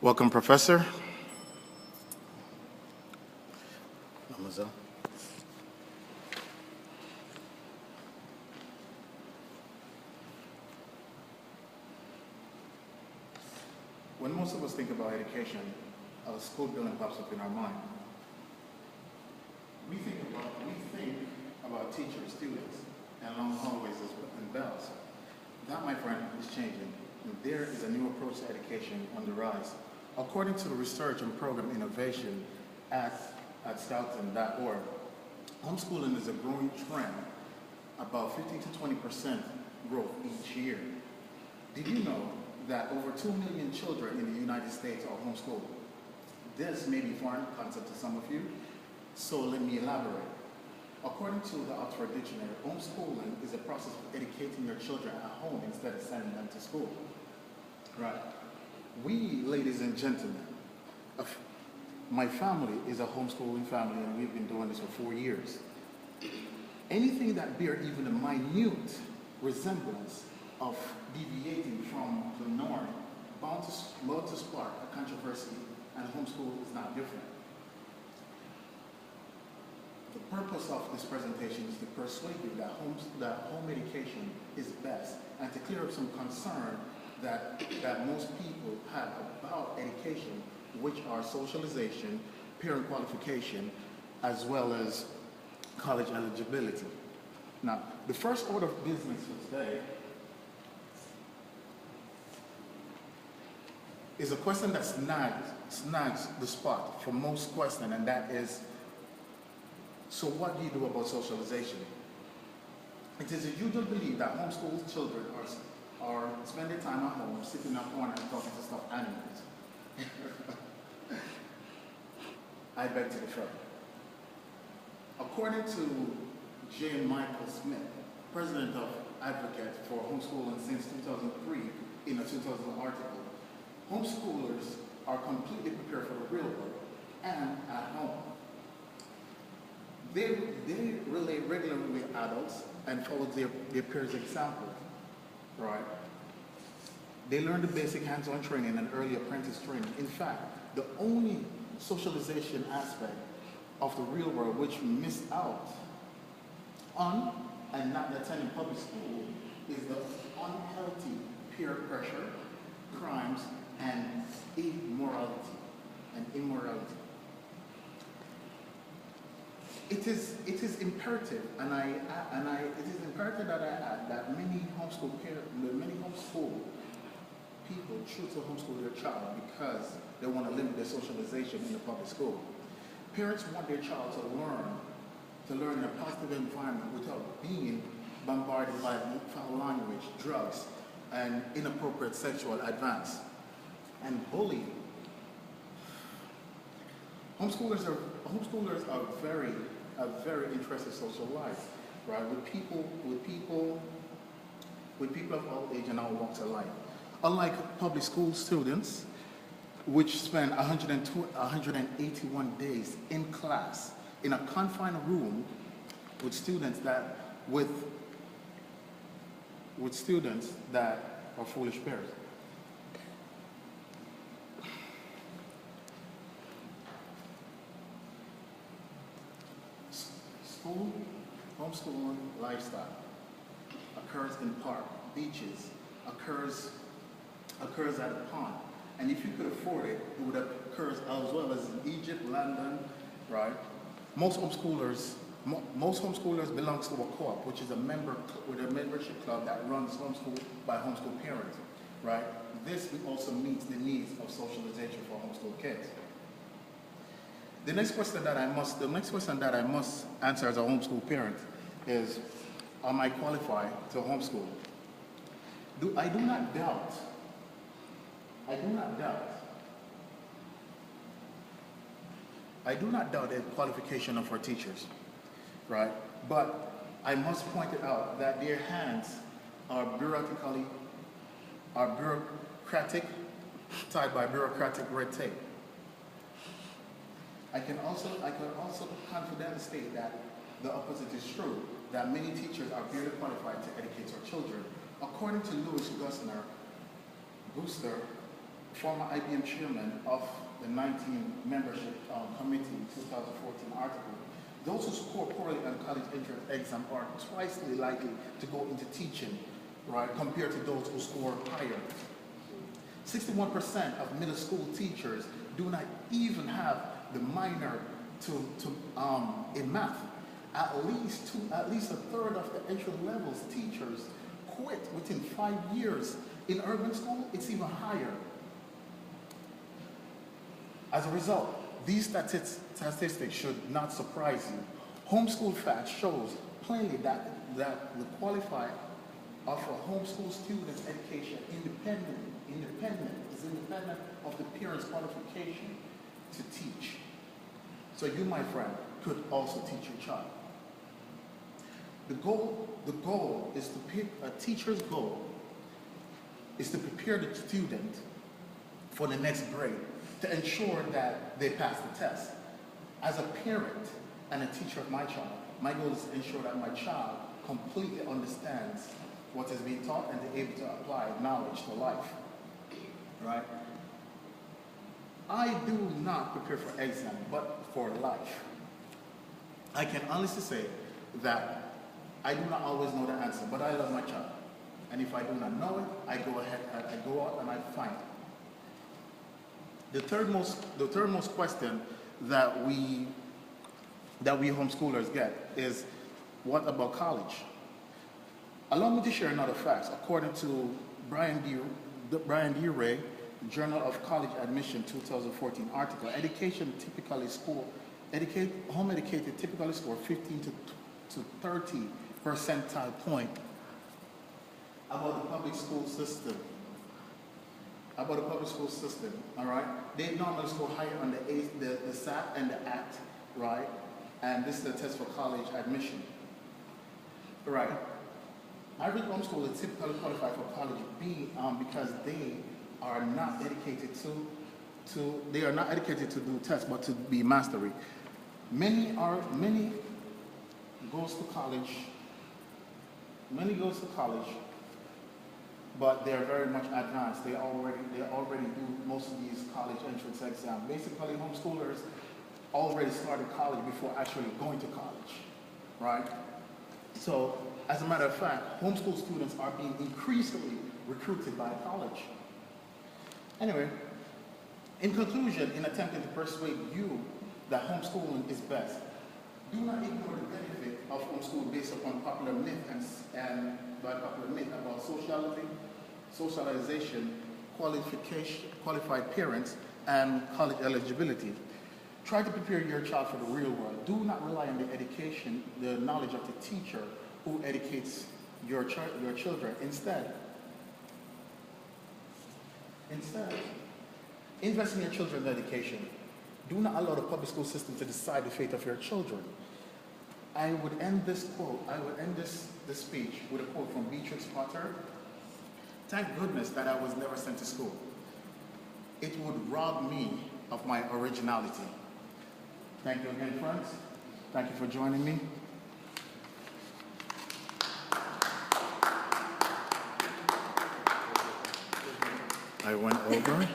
Welcome, Professor. Mademoiselle. When most of us think about education, a school building pops up in our mind. We think about teachers, students, and long hallways and bells. That, my friend, is changing. And there is a new approach to education on the rise. According to the research and program innovation at stoughton.org, homeschooling is a growing trend, about 15 to 20% growth each year. Did you know that over 2 million children in the United States are homeschooled? This may be foreign concept to some of you, so let me elaborate. According to the Oxford Dictionary, homeschooling is a process of educating your children at home instead of sending them to school. Right? We, ladies and gentlemen, my family is a homeschooling family, and we've been doing this for 4 years. Anything that bears even a minute resemblance of deviating from the norm bound to spark a controversy, and homeschool is not different. The purpose of this presentation is to persuade you that home education is best, and to clear up some concern that most people have about education, which are socialization, parent qualification, as well as college eligibility. Now, the first order of business for today is a question that snags the spot for most questions, and that is, so what do you do about socialization? It is a usual belief that homeschooled children are spending time at home, sitting in a corner and talking to stuffed animals. I beg to differ. According to J. Michael Smith, president of Advocate for Homeschooling since 2003, in a 2000 article, homeschoolers are completely prepared for the real world and at home. They relate regularly with adults and follow their peers' example, right? They learn the basic hands-on training and early apprentice training. In fact, the only socialization aspect of the real world which we miss out on and not attending public school is the unhealthy peer pressure, crimes, and immorality. It is imperative, it is imperative that I add that many homeschool people choose to homeschool their child because they want to limit their socialization in the public school. Parents want their child to learn in a positive environment without being bombarded by foul language, drugs, and inappropriate sexual advance and bullying. Homeschoolers are very interested social life, right? With people of all age and all walks of life. Unlike public school students, which spend 181 days in class in a confined room with students that are foolish parents. Homeschooling lifestyle occurs in park, beaches, occurs at a pond. And if you could afford it, it would occur as well as in Egypt, London, right? Most homeschoolers belong to a co-op, which is a membership club that runs homeschool by homeschool parents, right? This also meets the needs of socialization for homeschool kids. The next question that I must answer as a homeschool parent is, am I qualified to homeschool? I do not doubt the qualification of our teachers, right? But I must point it out that their hands are bureaucratic, tied by bureaucratic red tape. I can also confidently state that the opposite is true, that many teachers are barely qualified to educate our children. According to Louis Guster, former IBM chairman of the 19 membership committee 2014 article, those who score poorly on college entrance exam are twice likely to go into teaching, right, compared to those who score higher. 61% of middle school teachers do not even have the minor in math. At least a third of the entry levels teachers quit within 5 years. In urban school, it's even higher. As a result, these statistics should not surprise you. Homeschool facts shows plainly that the qualify of a homeschool student's education is independent of the parent's qualification to teach. So you, my friend, could also teach your child. The goal is to pick a teacher's goal is to prepare the student for the next grade, to ensure that they pass the test. As a parent and a teacher of my child, my goal is to ensure that my child completely understands what is being taught and they're able to apply knowledge to life, right? I do not prepare for exam, but for life. I can honestly say that I do not always know the answer, but I love my child. And if I do not know it, I go ahead, I go out and I find it. The third most question that we homeschoolers get is, what about college? Allow me to share another fact. According to Brian D. Ray, Journal of College Admission 2014 article, home educated typically score 15 to 30 percentile point about the public school system. All right? They normally score higher on the SAT and the ACT, right? And this is the test for college admission. Right. Average homeschoolers typically qualify for college B because they are not dedicated to do tests, but to be mastery. Many goes to college, but they're very much advanced. They already do most of these college entrance exams. Basically, homeschoolers already started college before actually going to college, right? So, as a matter of fact, homeschool students are being increasingly recruited by college. Anyway, in conclusion, in attempting to persuade you that homeschooling is best, do not ignore the benefit of homeschooling based upon popular myth and by popular myth about socialization, qualified parents, and college eligibility. Try to prepare your child for the real world. Do not rely on the knowledge of the teacher who educates your children. Instead, invest in your children's education. Do not allow the public school system to decide the fate of your children. I would end this speech with a quote from Beatrix Potter. Thank goodness that I was never sent to school. It would rob me of my originality. Thank you again, friends. Thank you for joining me. I went over.